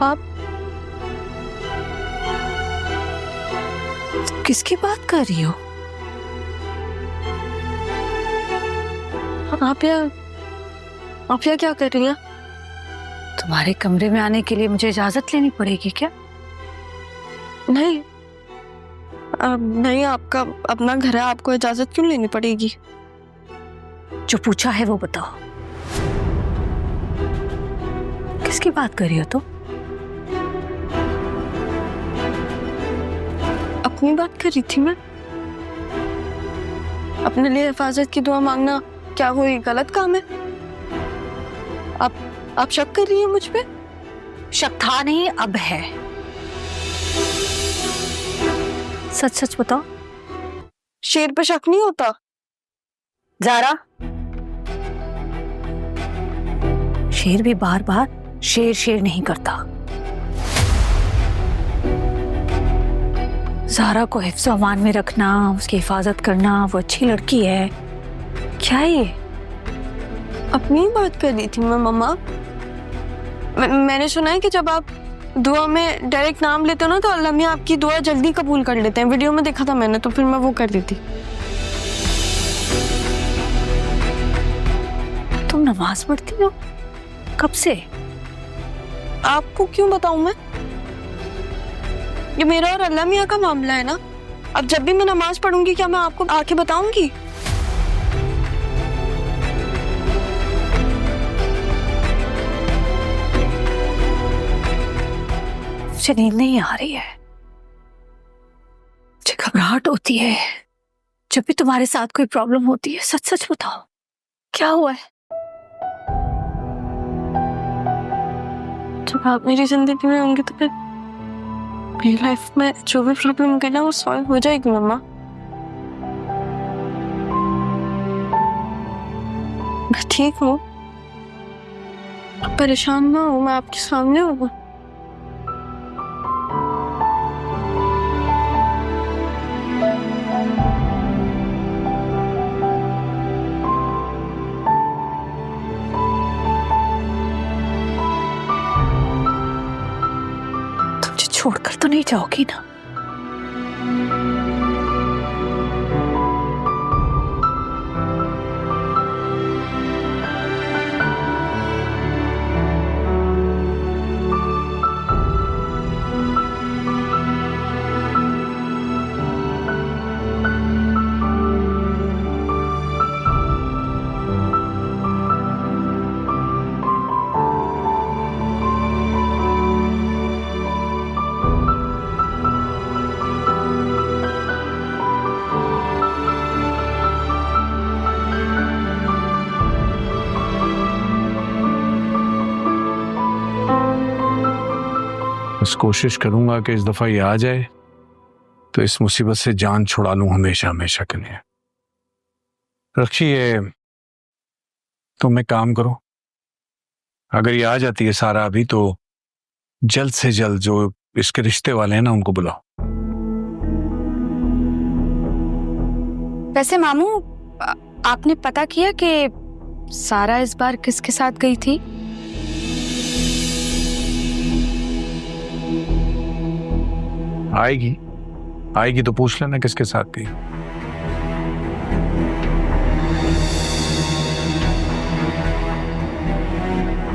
आप किसकी बात कर रही हो? आप यहाँ क्या कर रही हैं? तुम्हारे कमरे में आने के लिए मुझे इजाजत लेनी पड़ेगी क्या? नहीं, नहीं, आपका अपना घर है, आपको इजाजत क्यों लेनी पड़ेगी? जो पूछा है वो बताओ, किसकी बात कर रही हो तुम? अपनी बात कर रही थी मैं। अपने लिए हिफाजत की दुआ मांगना क्या कोई गलत काम है? आप शक कर रही हैं मुझ पे? शक था नहीं, अब है। सच सच बताओ। शेर पे शक नहीं होता। ज़ारा, शेर भी बार बार शेर शेर नहीं करता। ज़ारा को हिफ्ज़ अमान में रखना, उसकी हिफाजत करना, वो अच्छी लड़की है। क्या है ये? अपनी बात कर रही थी मैं मम्मा। मैंने सुना है कि जब आप दुआ में डायरेक्ट नाम लेते हो ना तो अल्लाह मियाँ आपकी दुआ जल्दी कबूल कर लेते हैं। वीडियो में देखा था मैंने, तो फिर मैं वो कर दी थी। तुम नमाज पढ़ती हो? कब से? आपको क्यों बताऊं मैं? ये मेरा और अल्लाह मियाँ का मामला है ना। अब जब भी मैं नमाज पढ़ूंगी क्या मैं आपको आके बताऊंगी? मुझे नींद नहीं आ रही है, मुझे घबराहट होती है जब भी तुम्हारे साथ कोई प्रॉब्लम होती है। सच सच बताओ, क्या हुआ है? जब आप मेरी जिंदगी में होंगे तो फिर मेरी लाइफ में जो भी प्रॉब्लम होगी ना वो सॉल्व हो जाएगी मम्मा। मैं ठीक हूँ, परेशान ना हूँ, मैं आपके सामने हूँ। छोड़कर तो नहीं जाओगी ना? बस कोशिश करूंगा कि इस दफा ये आ जाए तो इस मुसीबत से जान छुड़ा लूं हमेशा हमेशा के लिए। रखिए, तुम एक काम करो, अगर ये आ जाती है सारा अभी तो जल्द से जल्द जो इसके रिश्ते वाले हैं ना उनको बुलाओ। वैसे मामू, आपने पता किया कि सारा इस बार किसके साथ गई थी? आएगी आएगी तो पूछ लेना किसके साथ गई।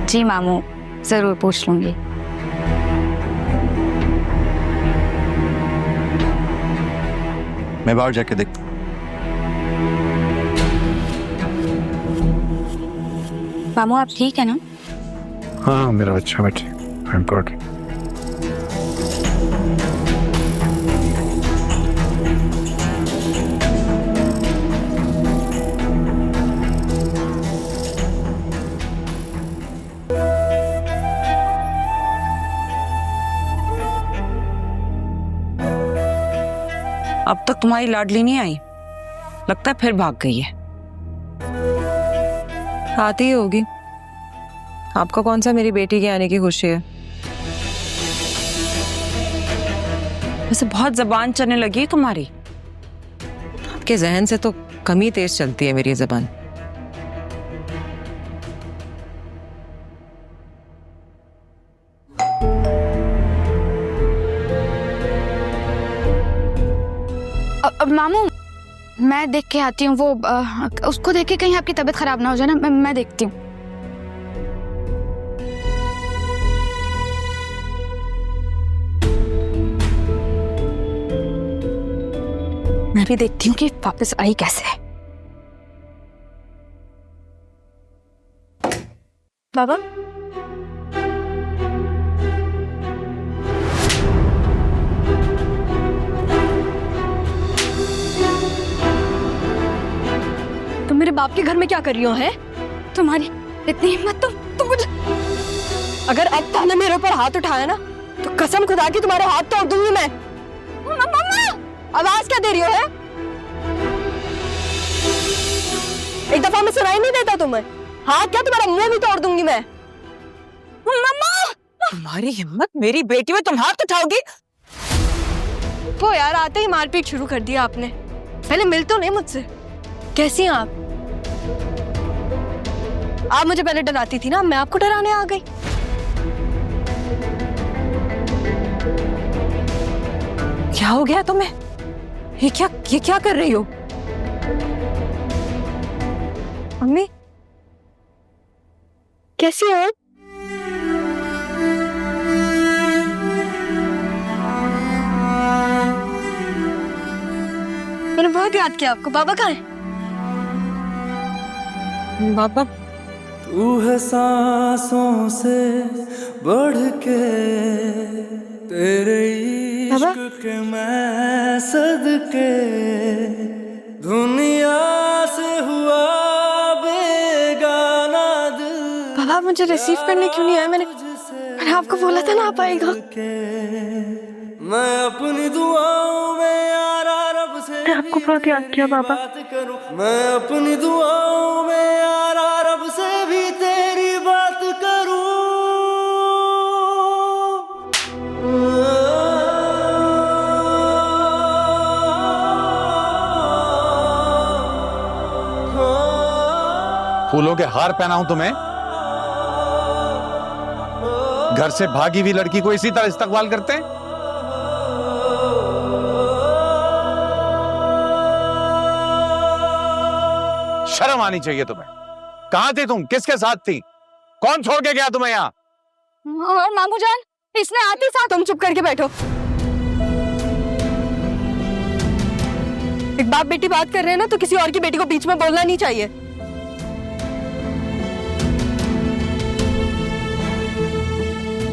जी मामू, जरूर पूछ लूंगी। मैं बाहर जाके देखता हूँ। मामू आप ठीक है ना? हाँ मेरा अच्छा बेटे, आई एम गुड। अब तक तुम्हारी लाडली नहीं आई, लगता है फिर भाग गई है। आती ही होगी, आपका कौन सा मेरी बेटी के आने की खुशी है। वैसे बहुत जबान चलने लगी है तुम्हारी। आपके जहन से तो कम ही तेज चलती है मेरी जबान। अब मामू, मैं देख के आती हूँ। वो उसको देख के कहीं आपकी तबीयत खराब ना हो जाए ना। मैं देखती हूँ। मैं भी देखती हूँ कि वापस आई कैसे। बाबा, तुम मेरे बाप के घर में क्या कर रही हो? है तुम्हारी इतनी हिम्मत तुम मुझे। अगर अब तुमने मेरे ऊपर हाथ उठाया ना तो कसम खुदा की तुम्हारे हाथ तोड़ दूंगी मैं। मम्मा, आवाज क्या दे रही हो? है एक दफा में सुनाई नहीं देता तुम्हें? हाथ क्या, तुम्हारा मुंह भी तोड़ दूंगी मैं। मम्मा, तुम्हारी हिम्मत, मेरी बेटी में तुम हाथ उठाओगी? वो यार, आते ही मारपीट शुरू कर दिया आपने। पहले मिल तो नहीं मुझसे। कैसी हैं आप? आप मुझे पहले डराती थी ना, मैं आपको डराने आ गई। क्या हो गया तुम्हें? ये क्या कर रही हो? मम्मी कैसी हो? मैंने बहुत याद किया आपको। बाबा कहाँ है? बाबा, तू है सांसों से बढ़ के, तेरे इश्क के मैं सदके, दुनिया से हुआ बेगाना दिल। बाबा मुझे रिसीव करने क्यों नहीं आया? मैंने आपको बोला था ना आप आएगा। मैं अपनी दुआओं में यार रब से आपको बहुत याद किया बाबा। मैं अपनी दुआओं में यार रब से भी तेरी बात करूं। फूलों के हार पहनाऊं तुम्हें? घर से भागी हुई लड़की को इसी तरह इस्तकबाल करते हैं? शर्म आनी चाहिए तुम्हें। कहां थी तुम? किसके साथ थी? कौन छोड़ के गया तुम्हें यहाँ? और मामू जान, इसने आते साथ। तुम चुप करके बैठो। एक बाप बेटी बात कर रहे हैं ना, तो किसी और की बेटी को बीच में बोलना नहीं चाहिए।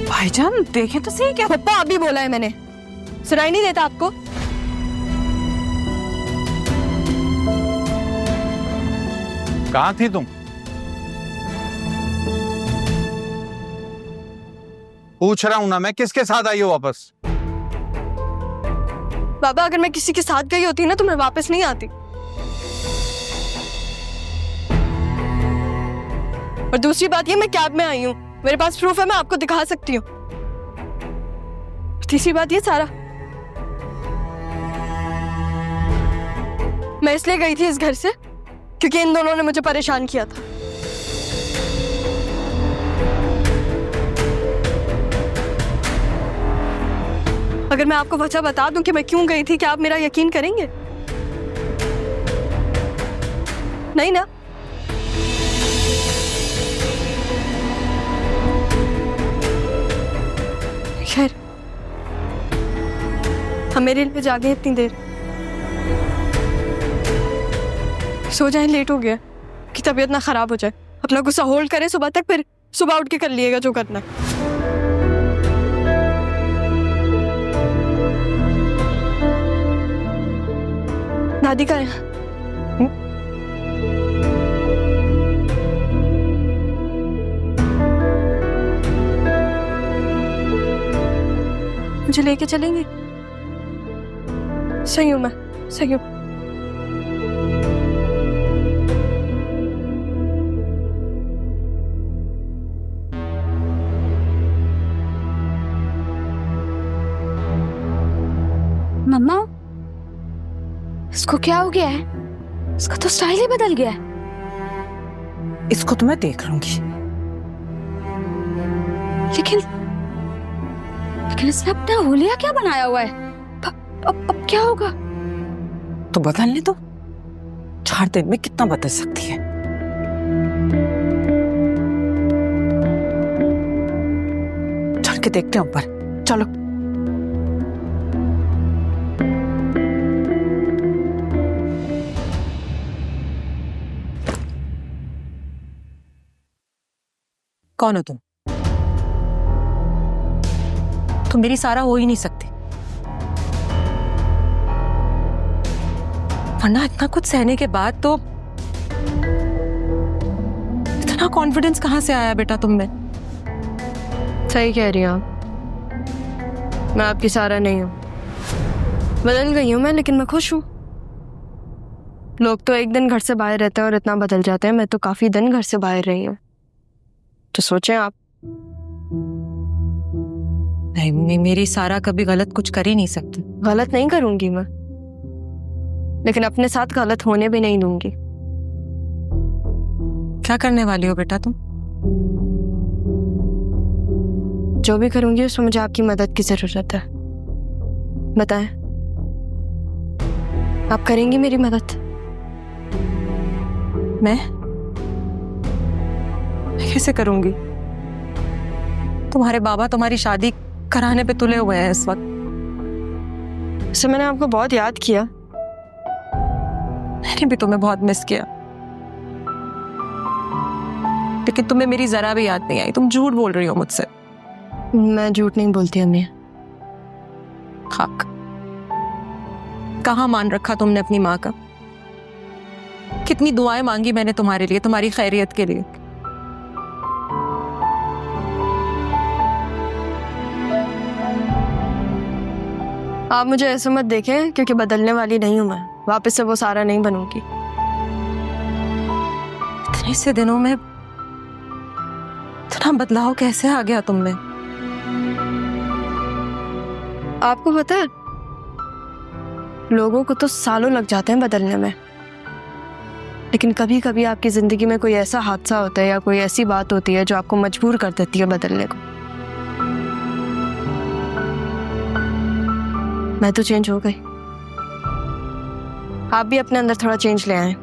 भाईजान देखे तो सही। क्या पप्पा अभी बोला है मैंने, सुनाई नहीं देता आपको? कहां थी तुम? पूछ रहा हूं ना मैं, किसके साथ आई हो वापस? बाबा अगर मैं किसी के साथ गई होती ना तो मैं वापस नहीं आती। और दूसरी बात ये, मैं कैब में आई हूँ, मेरे पास प्रूफ है, मैं आपको दिखा सकती हूँ। तीसरी बात ये, सारा मैं इसलिए गई थी इस घर से क्योंकि इन दोनों ने मुझे परेशान किया था। अगर मैं आपको वजह बता दूं कि मैं क्यों गई थी, क्या आप मेरा यकीन करेंगे? नहीं ना? खैर, हम मेरे लिए जागे इतनी देर, सो जाए, लेट हो गया कि तबीयत ना खराब हो जाए। अपना गुस्सा होल्ड करें सुबह तक, फिर सुबह उठ के कर लिएगा जो करना है। दादी का है? मुझे लेके चलेंगे? सही हूं मैं, सही हूं। मम्मा, इसको क्या हो गया है? इसका तो स्टाइल ही बदल गया है। इसको तो मैं देख लूंगी। लेकिन इसने अपना हुलिया क्या बनाया हुआ है? अब क्या होगा? तो बदलने दो, 4 दिन में कितना बदल सकती है। चल के देखते हैं ऊपर, चलो। कौन हो तुम? तुम मेरी सारा हो ही नहीं सकती, वरना इतना कुछ सहने के बाद तो इतना कॉन्फिडेंस कहां से आया बेटा तुम में? सही कह रही हैं आप, मैं आपकी सारा नहीं हूं। बदल गई हूं मैं, लेकिन मैं खुश हूं। लोग तो एक दिन घर से बाहर रहते हैं और इतना बदल जाते हैं, मैं तो काफी दिन घर से बाहर रही हूं। तो सोचें आप। नहीं, मेरी सारा कभी गलत कुछ कर ही नहीं सकती। गलत नहीं करूंगी मैं, लेकिन अपने साथ गलत होने भी नहीं दूंगी। क्या करने वाली हो बेटा तुम? जो भी करूंगी उसमें मुझे आपकी मदद की जरूरत है। बताएं, आप करेंगी मेरी मदद? मैं कैसे करूंगी? तुम्हारे बाबा तुम्हारी शादी कराने पे तुले हुए हैं इस वक्त। सर, मैंने आपको बहुत याद किया। मैंने भी तुम्हें बहुत मिस किया, लेकिन तुम्हें मेरी जरा भी याद नहीं आई। तुम झूठ बोल रही हो मुझसे। मैं झूठ नहीं बोलती अम्मी। खाक, कहाँ मान रखा तुमने अपनी माँ का? कितनी दुआएं मांगी मैंने तुम्हारे लिए, तुम्हारी खैरियत के लिए। आप मुझे ऐसे मत देखें, क्योंकि बदलने वाली नहीं हूं मैं। वापस से वो सारा नहीं बनूंगी। इतने से दिनों में इतना बदलाव कैसे आ गया तुम में? आपको पता है, लोगों को तो सालों लग जाते हैं बदलने में, लेकिन कभी कभी आपकी जिंदगी में कोई ऐसा हादसा होता है या कोई ऐसी बात होती है जो आपको मजबूर कर देती है बदलने को। मैं तो चेंज हो गई। आप भी अपने अंदर थोड़ा चेंज ले आए।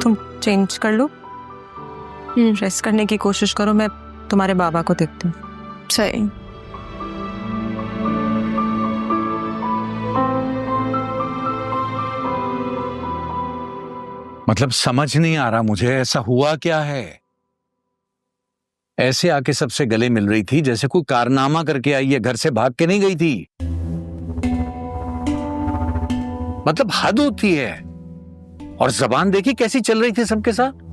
तुम चेंज कर लो, रेस्ट करने की कोशिश करो। मैं तुम्हारे बाबा को देखती हूँ। सही। मतलब समझ नहीं आ रहा मुझे, ऐसा हुआ क्या है? ऐसे आके सबसे गले मिल रही थी जैसे कोई कारनामा करके आई है, घर से भाग के नहीं गई थी। मतलब हद होती है। और जबान देखी कैसी चल रही थी सबके साथ।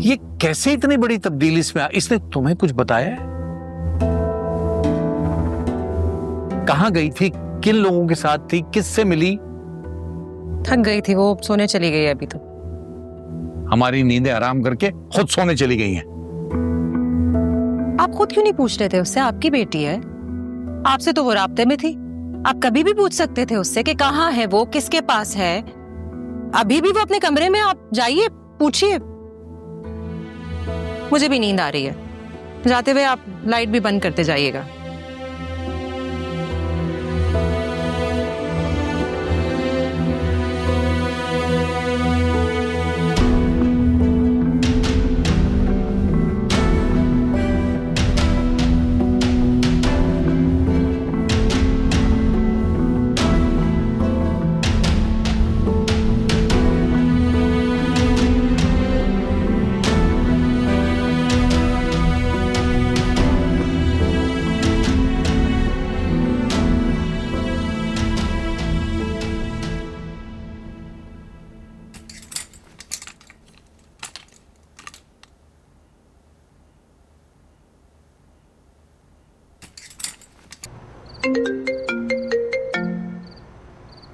ये कैसे इतनी बड़ी तब्दीली इसमें इसने तुम्हें कुछ बताया है? कहां गई थी, किन लोगों के साथ थी, किससे मिली? थक गई थी वो, सोने चली गई अभी तो। हमारी नींदें आराम करके खुद सोने चली गई हैं। आप खुद क्यों नहीं पूछ रहे थे उससे? आपकी बेटी है, आपसे तो वो राब्ते में थी। आप कभी भी पूछ सकते थे उससे कि कहाँ है वो, किसके पास है। अभी भी वो अपने कमरे में, आप जाइए पूछिए। मुझे भी नींद आ रही है, जाते हुए आप लाइट भी बंद करते जाइएगा।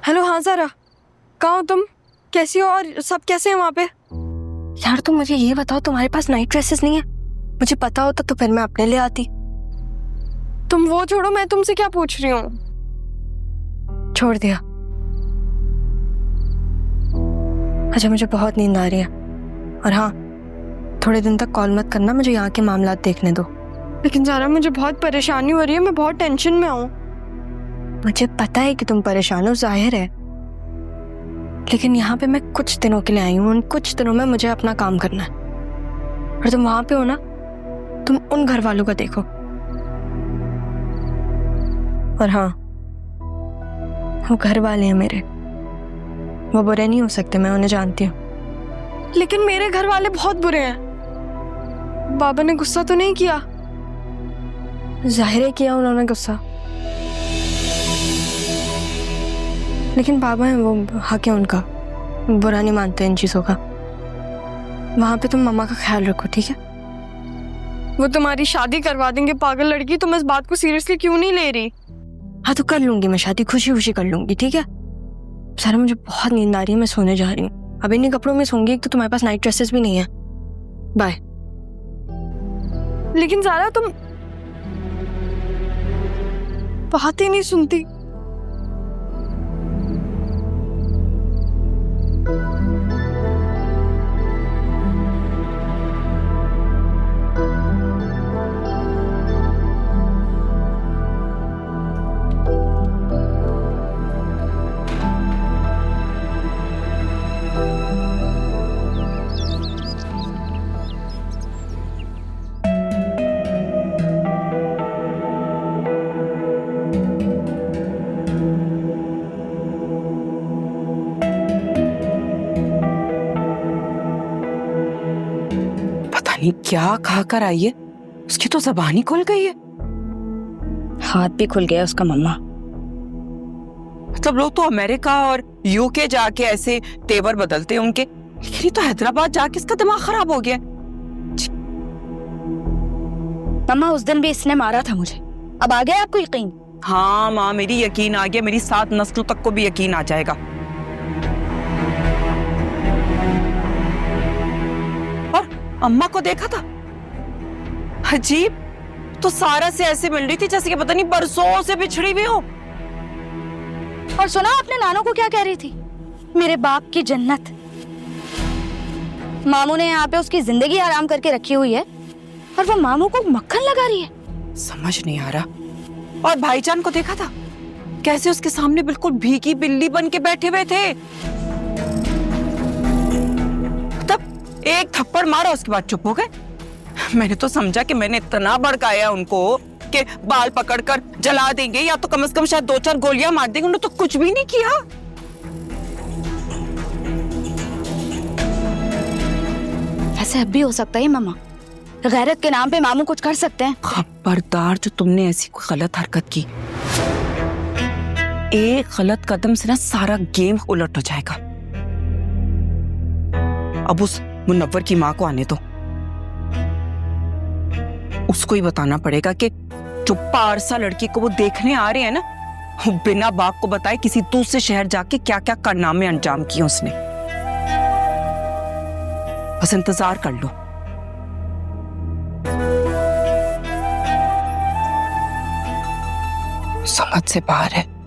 हेलो, हाँ ज़ारा, कहाँ हो तुम? कैसी हो और सब कैसे हैं वहाँ पे? यार तुम मुझे ये बताओ, तुम्हारे पास नाइट ड्रेसेस नहीं है? मुझे पता होता तो फिर मैं अपने ले आती। तुम वो छोड़ो, मैं तुमसे क्या पूछ रही हूँ। छोड़ दिया। अच्छा, मुझे बहुत नींद आ रही है। और हाँ, थोड़े दिन तक कॉल मत करना, मुझे यहाँ के मामलात देखने दो। लेकिन ज़ारा, मुझे बहुत परेशानी हो रही है, मैं बहुत टेंशन में हूँ। मुझे पता है कि तुम परेशान हो, जाहिर है, लेकिन यहाँ पे मैं कुछ दिनों के लिए आई हूँ। उन कुछ दिनों में मुझे अपना काम करना है। और तुम वहां पे हो ना, तुम उन घर वालों का देखो। और हाँ, वो घर वाले हैं मेरे, वो बुरे नहीं हो सकते, मैं उन्हें जानती हूँ। लेकिन मेरे घर वाले बहुत बुरे हैं। बाबा ने गुस्सा तो नहीं किया? जाहिर है किया उन्होंने गुस्सा, लेकिन बाबा हैं, वो हक है उनका, बुरा नहीं मानते इन चीज़ों का। वहाँ पे तुम मम्मा का ख्याल रखो, ठीक है? वो तुम्हारी शादी करवा देंगे, पागल लड़की। तुम इस बात को सीरियसली क्यों नहीं ले रही? हाँ तो कर लूंगी मैं शादी, खुशी खुशी कर लूंगी, ठीक है? सारा, मुझे बहुत नींद आ रही है, मैं सोने जा रही हूँ। अब इन्हीं कपड़ों में सोऊंगी, एक तो तुम्हारे पास नाइट ड्रेसेस भी नहीं है। बाय। लेकिन ज़ारा, तुम बात ही नहीं सुनती। क्या खा कर आई है, उसकी तो ज़बान ही खुल गई है। हाथ भी खुल गया उसका मम्मा। मतलब लोग तो अमेरिका और यूके जाके ऐसे तेवर बदलते हैं उनके, लेकिन ये तो हैदराबाद जाके इसका दिमाग खराब हो गया। मम्मा, उस दिन भी इसने मारा था मुझे, अब आ गया आपको यकीन? हाँ माँ, मेरी यकीन आ गया, मेरी 7 नस्लों तक को भी यकीन आ जाएगा। और अम्मा को देखा था, अजीब, तो सारा से ऐसे मिल रही थी जैसे कि पता नहीं बरसों से बिछड़ी हुई हो। और सुना अपने नानों को क्या कह रही थी? मेरे बाप की जन्नत। मामू ने यहाँ पे उसकी जिंदगी आराम करके रखी हुई है और वो मामू को मक्खन लगा रही है। समझ नहीं आ रहा। और भाईजान को देखा था, कैसे उसके सामने बिल्कुल भीगी बिल्ली बन के बैठे हुए थे। तब एक थप्पड़ मारा, उसके बाद चुप हो गए। मैंने तो समझा कि मैंने इतना भड़काया उनको कि बाल पकड़कर जला देंगे या तो कम से कम शायद 2-4 गोलियां मार देंगे। उन्होंने तो कुछ भी नहीं किया। ऐसे अब भी हो सकता है मामा, गैरत के नाम पे मामू कुछ कर सकते हैं। खबरदार जो तुमने ऐसी कोई गलत हरकत की। एक गलत कदम से ना सारा गेम उलट हो जाएगा। अब उस मुनव्वर की माँ को आने दो, उसको ही बताना पड़ेगा कि जो पारसा लड़की को वो देखने आ रहे हैं ना, वो बिना बाप को बताए किसी दूसरे शहर जाके क्या क्या कारनामे अंजाम किए उसने। बस इंतजार कर लो। समझ से बाहर है।